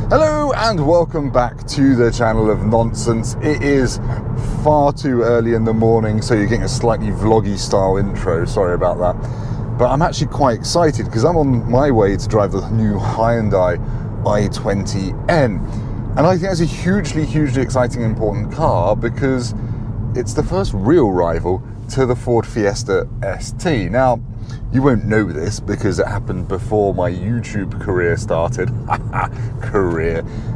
Hello and welcome back to the channel of nonsense. It is far too early in the morning, so you're getting a slightly vloggy style intro, sorry about that. But I'm actually quite excited because I'm on my way to drive the new Hyundai i20N. And I think that's a hugely exciting and important car because it's the first real rival to the Ford Fiesta ST. Now, you won't know this because it happened before my YouTube career started.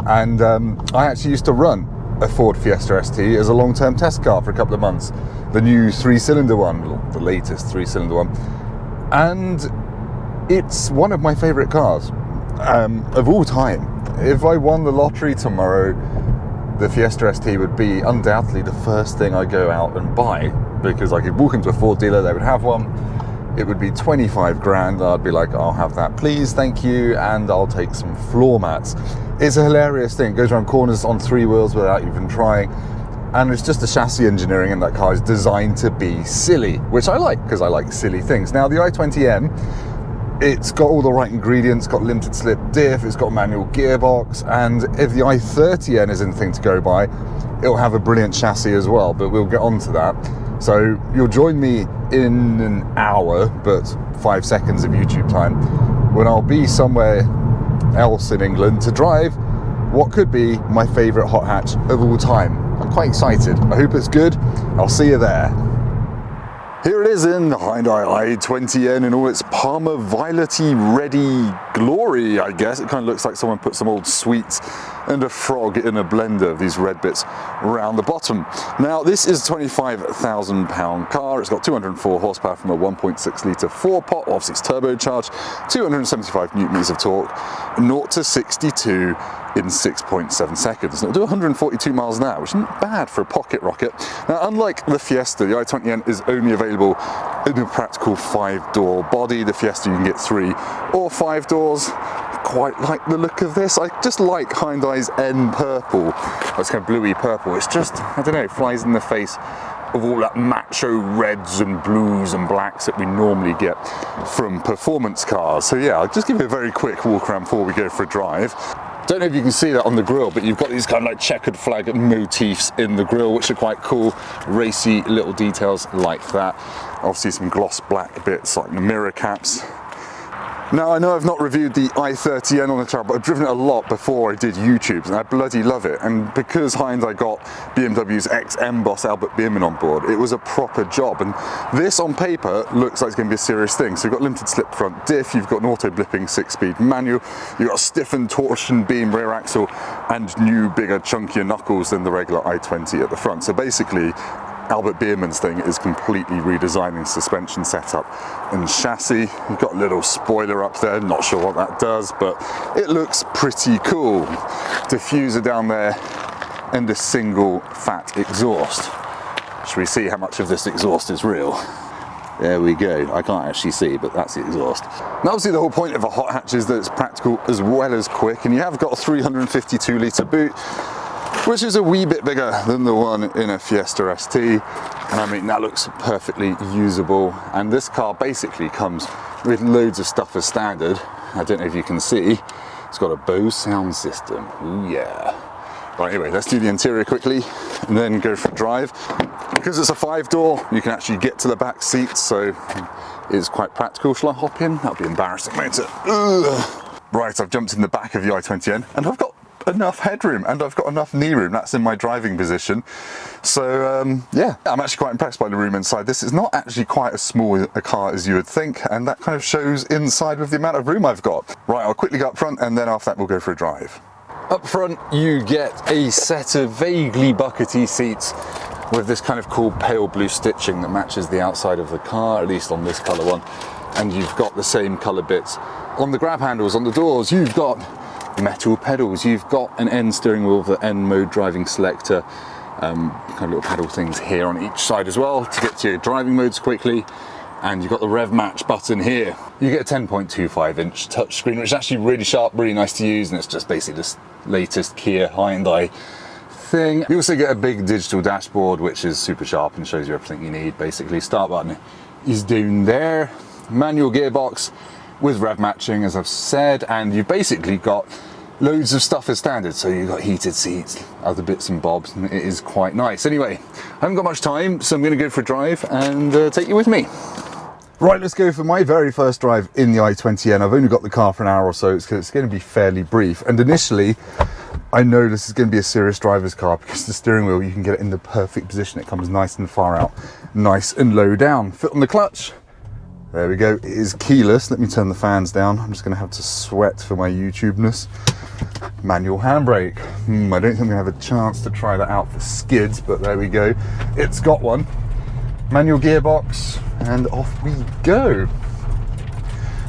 And I actually used to run a Ford Fiesta ST as a long-term test car for a couple of months. The new 3-cylinder one, the latest 3-cylinder one. And it's one of my favorite cars of all time. If I won the lottery tomorrow, the Fiesta ST would be undoubtedly the first thing I go out and buy, because I could walk into a Ford dealer, they would have one. It would be 25 grand. I'd be like, I'll have that, please, thank you, and I'll take some floor mats. It's a hilarious thing. It goes around corners on 3 wheels without even trying. And it's just the chassis engineering in that car is designed to be silly, which I like, because I like silly things. Now, the i20N, it's got all the right ingredients, got limited slip diff, it's got a manual gearbox, and if the i30N is anything to go by, it'll have a brilliant chassis as well, but we'll get on to that. So you'll join me in an hour, but 5 seconds of YouTube time, when I'll be somewhere else in England to drive what could be my favourite hot hatch of all time. I'm quite excited. I hope it's good. I'll see you there. Here it is in the Hyundai i20N in all its Parma Violety ready glory, I guess. It kind of looks like someone put some old sweets and a frog in a blender of these red bits around the bottom. Now, this is a £25,000 car. It's got 204 horsepower from a 1.6 litre 4-pot, obviously it's turbocharged, 275 newton meters of torque, 0 to 62 in 6.7 seconds. And it'll do 142 miles an hour, which isn't bad for a pocket rocket. Now, unlike the Fiesta, the i20N is only available in a practical 5-door body. The Fiesta, you can get 3 or 5 doors. Quite like the look of this. I just like Hyundai's N purple. It's kind of bluey purple. It's just, I don't know, flies in the face of all that macho reds and blues and blacks that we normally get from performance cars. So yeah, I'll just give you a very quick walk around before we go for a drive. Don't know if you can see that on the grille, but you've got these kind of like checkered flag motifs in the grille, which are quite cool, racy little details like that. Obviously some gloss black bits like the mirror caps. Now, I know I've not reviewed the i30N on the channel, but I've driven it a lot before I did YouTube, and I bloody love it. And because Hyundai got BMW's ex-M boss Albert Biermann on board, it was a proper job. And this on paper looks like it's going to be a serious thing. So you've got limited slip front diff, you've got an auto-blipping 6-speed manual, you've got a stiffened torsion beam rear axle, and new, bigger, chunkier knuckles than the regular i20 at the front. So basically, Albert Biermann's thing is completely redesigning suspension setup and chassis. You've got a little spoiler up there, not sure what that does, but it looks pretty cool. Diffuser down there and a single fat exhaust. Should we see how much of this exhaust is real? There we go. I can't actually see, but that's the exhaust. Now, obviously the whole point of a hot hatch is that it's practical as well as quick, and you have got a 352 litre boot, which is a wee bit bigger than the one in a Fiesta ST. And I mean, that looks perfectly usable. And this car basically comes with loads of stuff as standard. I don't know if you can see, it's got a Bose sound system. Ooh, yeah. Right, anyway, let's do the interior quickly and then go for a drive. Because it's a 5-door, you can actually get to the back seats, so it's quite practical. Shall I hop in? That'll be embarrassing, won't it? Ugh. Right, I've jumped in the back of the i20N and I've got enough headroom and I've got enough knee room. That's in my driving position. So yeah, I'm actually quite impressed by the room inside. This is not actually quite as small a car as you would think, and that kind of shows inside with the amount of room I've got. Right, I'll quickly go up front and then after that we'll go for a drive. Up front you get a set of vaguely buckety seats with this kind of cool pale blue stitching that matches the outside of the car, at least on this colour one. And you've got the same colour bits on the grab handles, on the doors. You've got metal pedals, you've got an N steering wheel with the N mode driving selector, kind of little pedal things here on each side as well to get to your driving modes quickly, and you've got the rev match button here. You get a 10.25 inch touchscreen, which is actually really sharp, really nice to use, and it's just basically this latest Kia Hyundai thing. You also get a big digital dashboard, which is super sharp and shows you everything you need. Basically, start button is down there, manual gearbox with rev matching, as I've said, and you've basically got Loads of stuff is standard, so you've got heated seats, other bits and bobs, and it is quite nice. Anyway, I haven't got much time, so I'm going to go for a drive and take you with me. Right, let's go for my very first drive in the i20N. I've only got the car for an hour or so, so it's going to be fairly brief. And initially, I know this is going to be a serious driver's car because the steering wheel, you can get it in the perfect position. It comes nice and far out, nice and low down. Foot on the clutch. There we go. It is keyless. Let me turn the fans down. I'm just going to have to sweat for my YouTube-ness. Manual handbrake. I don't think I'm going to have a chance to try that out for skids, but there we go. It's got one. Manual gearbox, and off we go.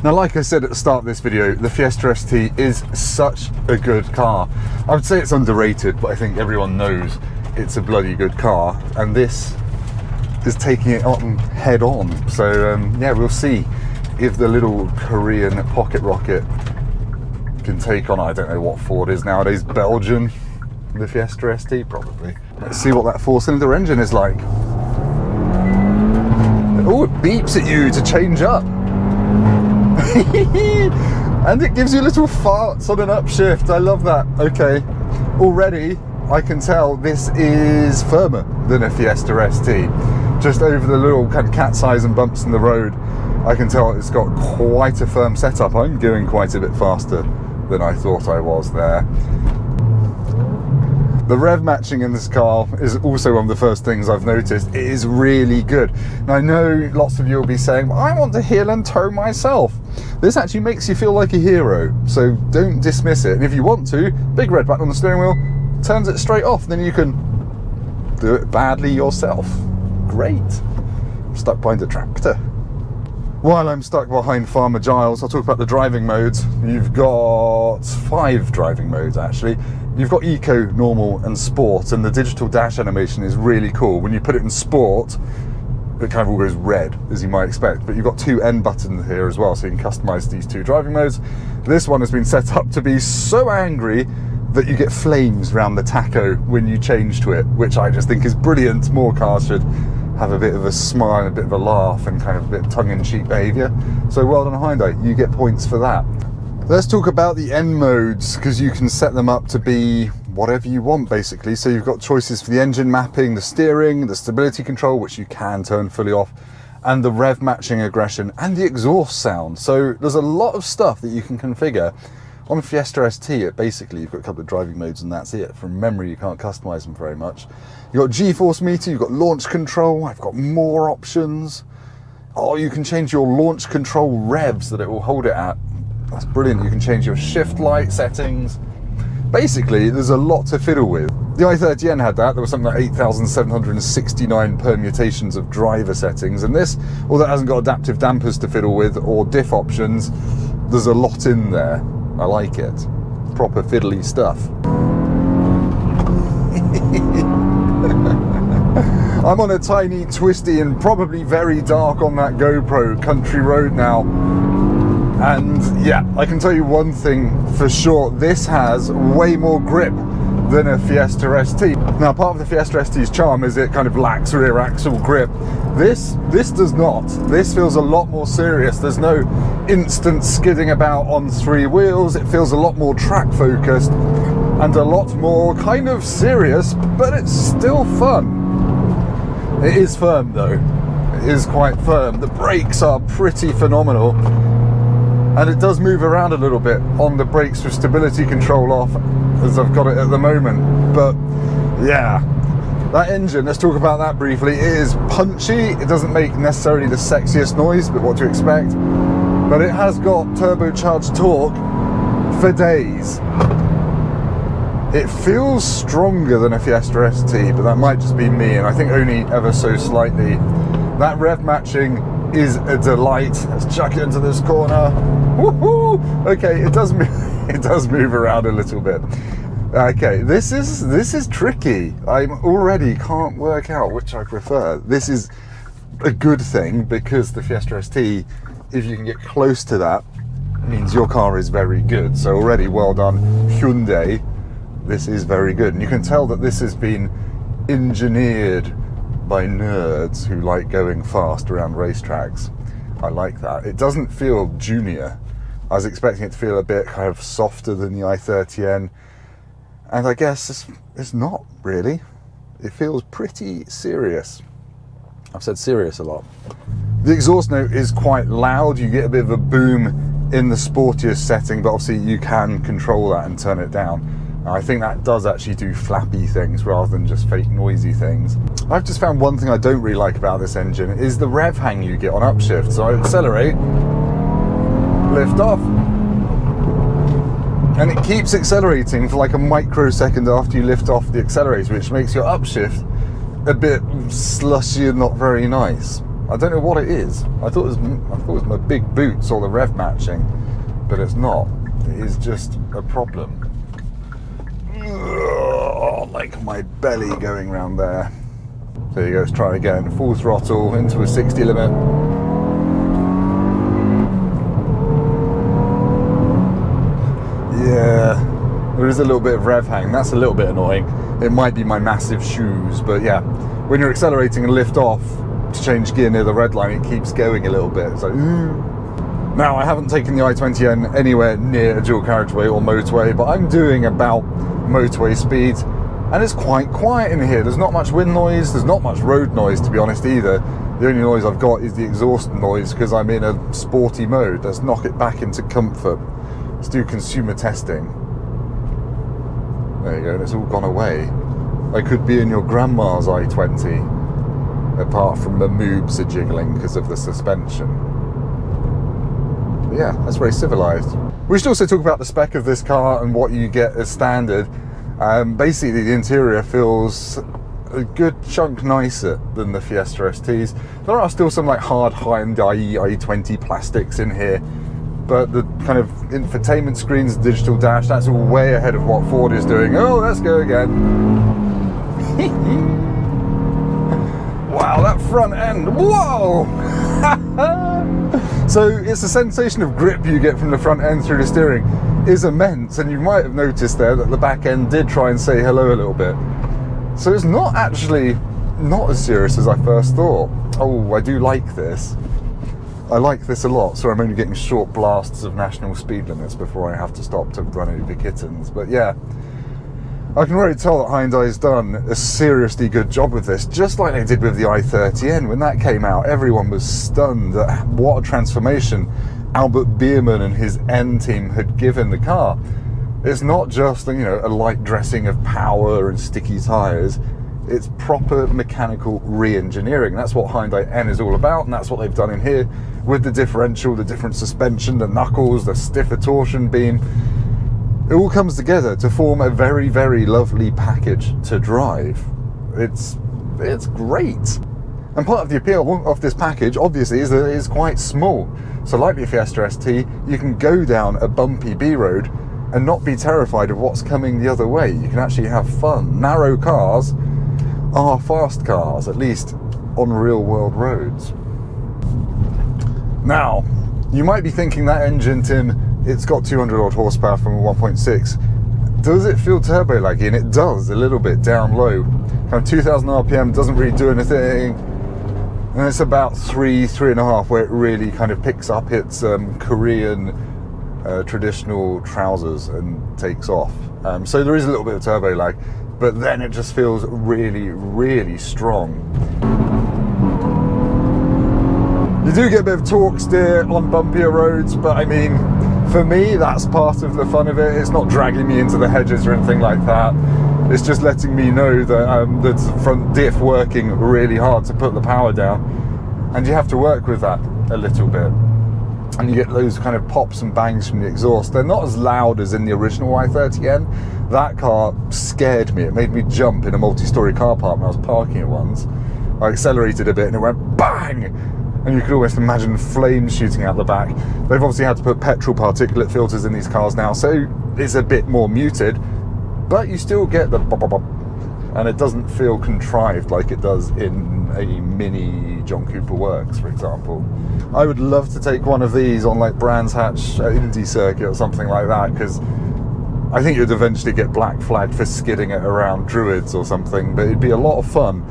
Now, like I said at the start of this video, the Fiesta ST is such a good car. I would say it's underrated, but I think everyone knows it's a bloody good car, and this is taking it on head on. So yeah, we'll see if the little Korean pocket rocket can take on, I don't know what Ford is nowadays, Belgian, the Fiesta ST probably. Let's see what that 4-cylinder engine is like. Oh, it beeps at you to change up. And it gives you little farts on an upshift. I love that. Okay, already I can tell this is firmer than a Fiesta ST. Just over the little kind of cat's eyes and bumps in the road, I can tell it's got quite a firm setup. I'm going quite a bit faster than I thought I was there. The rev matching in this car is also one of the first things I've noticed. It is really good. And I know lots of you will be saying, well, I want to heel and toe myself. This actually makes you feel like a hero, so don't dismiss it. And if you want to, big red button on the steering wheel turns it straight off, then you can do it badly yourself. Great. I'm stuck behind a tractor. While I'm stuck behind Farmer Giles, I'll talk about the driving modes. You've got 5 driving modes actually. You've got Eco, Normal and Sport, and the digital dash animation is really cool. When you put it in Sport, it kind of all goes red, as you might expect, but you've got 2 N buttons here as well, so you can customize these 2 driving modes. This one has been set up to be so angry that you get flames around the tacho when you change to it, which I just think is brilliant. More cars should have a bit of a smile, a bit of a laugh, and kind of a bit of tongue-in-cheek behaviour. So well done Hyundai, you get points for that. Let's talk about the N modes, because you can set them up to be whatever you want basically. So you've got choices for the engine mapping, the steering, the stability control, which you can turn fully off, and the rev matching aggression and the exhaust sound. So there's a lot of stuff that you can configure. On Fiesta ST, basically you've got a couple of driving modes and that's it. From memory, you can't customize them very much. You've got G-force meter, you've got launch control, I've got more options. Oh, you can change your launch control revs that it will hold it at. That's brilliant. You can change your shift light settings. Basically, there's a lot to fiddle with. The i30N had that. There was something like 8,769 permutations of driver settings. And this, although it hasn't got adaptive dampers to fiddle with or diff options, there's a lot in there. I like it. Proper fiddly stuff. I'm on a tiny, twisty and probably very dark on that GoPro country road now. And yeah, I can tell you one thing for sure. This has way more grip than a Fiesta ST. Now, part of the Fiesta ST's charm is it kind of lacks rear axle grip. This does not. This feels a lot more serious. There's no instant skidding about on 3 wheels. It feels a lot more track focused and a lot more kind of serious, but it's still fun. It is firm though. It is quite firm. The brakes are pretty phenomenal. And it does move around a little bit on the brakes with stability control off, as I've got it at the moment. But yeah, that engine, let's talk about that briefly. It is punchy. It doesn't make necessarily the sexiest noise, but what to expect. But it has got turbocharged torque for days. It feels stronger than a Fiesta ST, but that might just be me, and I think only ever so slightly. That rev matching is a delight. Let's chuck it into this corner. Woohoo! Okay, it does move around a little bit. Okay, this is tricky. I already can't work out which I prefer. This is a good thing because the Fiesta ST, if you can get close to that, means your car is very good. So already, well done, Hyundai. This is very good, and you can tell that this has been engineered by nerds who like going fast around racetracks. I like that. It doesn't feel junior. I was expecting it to feel a bit kind of softer than the i30N, and I guess it's not really. It feels pretty serious. I've said serious a lot. The exhaust note is quite loud. You get a bit of a boom in the sportiest setting, but obviously you can control that and turn it down. And I think that does actually do flappy things rather than just fake noisy things. I've just found one thing I don't really like about this engine is the rev hang you get on upshift. So I accelerate, lift off, and it keeps accelerating for like a microsecond after you lift off the accelerator, which makes your upshift a bit slushy and not very nice. I don't know what it is. I thought it was my big boots or the rev matching, but it's not. It is just a problem. Ugh, like my belly going round there. There you go, let's try again. Full throttle into a 60 limit. Yeah, there is a little bit of rev hang. That's a little bit annoying. It might be my massive shoes, but yeah, when you're accelerating and lift off to change gear near the red line, it keeps going a little bit. It's like, Now, I haven't taken the i20N anywhere near a dual carriageway or motorway, but I'm doing about motorway speeds, and it's quite quiet in here. There's not much wind noise, there's not much road noise, to be honest, either. The only noise I've got is the exhaust noise because I'm in a sporty mode. Let's knock it back into comfort. Let's do consumer testing. There you go, and it's all gone away. I could be in your grandma's i20. Apart from the moobs are jiggling because of the suspension. But yeah, that's very civilized. We should also talk about the spec of this car and what you get as standard. Basically, the interior feels a good chunk nicer than the Fiesta STs. There are still some like hard Hyundai i20 plastics in here, but the kind of infotainment screens, digital dash, that's all way ahead of what Ford is doing. Oh, let's go again. Wow, that front end, whoa! So it's the sensation of grip you get from the front end through the steering is immense, and you might have noticed there that the back end did try and say hello a little bit. So it's not actually not as serious as I first thought. Oh, I do like this. I like this a lot, so I'm only getting short blasts of national speed limits before I have to stop to run over kittens. But yeah, I can already tell that Hyundai's done a seriously good job with this, just like they did with the i30N. When that came out, everyone was stunned at what a transformation Albert Biermann and his N team had given the car. It's not just, you know, a light dressing of power and sticky tyres. It's proper mechanical re-engineering. That's what Hyundai N is all about, and that's what they've done in here with the differential, the different suspension, the knuckles, the stiffer torsion beam. It all comes together to form a very, very lovely package to drive. It's great. And part of the appeal of this package, obviously, is that it is quite small. So like the Fiesta ST, you can go down a bumpy B road and not be terrified of what's coming the other way. You can actually have fun. Narrow cars are fast cars, at least on real world roads. Now, you might be thinking that engine, Tim, it's got 200 odd horsepower from a 1.6. Does it feel turbo laggy? And it does, a little bit down low. Kind of 2000 RPM doesn't really do anything. And it's about 3.5 where it really kind of picks up its Korean traditional trousers and takes off. So there is a little bit of turbo lag, but then it just feels really, really strong. You do get a bit of torque steer on bumpier roads, but I mean, for me, that's part of the fun of it. It's not dragging me into the hedges or anything like that. It's just letting me know that the front diff working really hard to put the power down, and you have to work with that a little bit. And you get those kind of pops and bangs from the exhaust. They're not as loud as in the original i30N. That car scared me. It made me jump in a multi-story car park when I was parking it once. I accelerated a bit and it went bang! And you could almost imagine flames shooting out the back. They've obviously had to put petrol particulate filters in these cars now, so it's a bit more muted, but you still get the bop bop bop, and it doesn't feel contrived like it does in a mini John Cooper Works, for example. I would love to take one of these on like Brands Hatch Indy circuit or something like that, because I think you'd eventually get black flagged for skidding it around Druids or something, but it'd be a lot of fun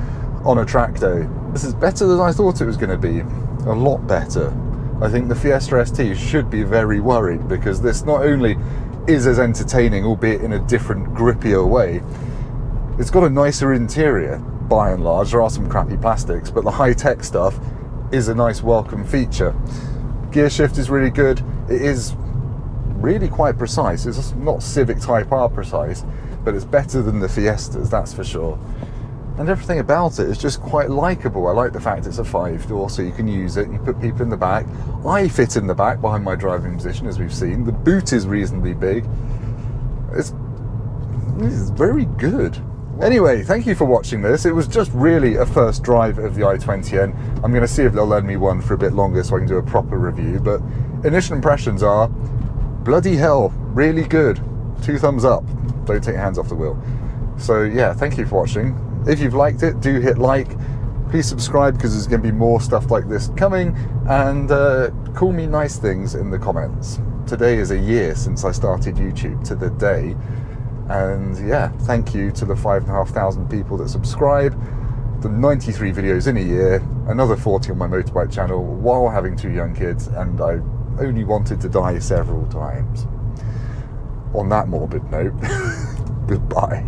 on a track day. This is better than I thought it was going to be. A lot better. I think the Fiesta ST should be very worried, because this not only is as entertaining, albeit in a different, grippier way, it's got a nicer interior, by and large. There are some crappy plastics, but the high-tech stuff is a nice welcome feature. Gear shift is really good. It is really quite precise. It's not Civic Type R precise, but it's better than the Fiestas, that's for sure. And everything about it is just quite likeable. I like the fact it's a 5-door, so you can use it. You put people in the back. I fit in the back behind my driving position, as we've seen. The boot is reasonably big. It's very good. Anyway, thank you for watching this. It was just really a first drive of the i20N. I'm going to see if they'll lend me one for a bit longer so I can do a proper review. But initial impressions are, bloody hell, really good. 2 thumbs up. Don't take your hands off the wheel. So yeah, thank you for watching. If you've liked it, do hit like. Please subscribe, because there's going to be more stuff like this coming. And call me nice things in the comments. Today is a year since I started YouTube, to the day. And yeah, thank you to the 5,500 people that subscribe, the 93 videos in a year, another 40 on my motorbike channel while having 2 young kids, and I only wanted to die several times. On that morbid note, goodbye.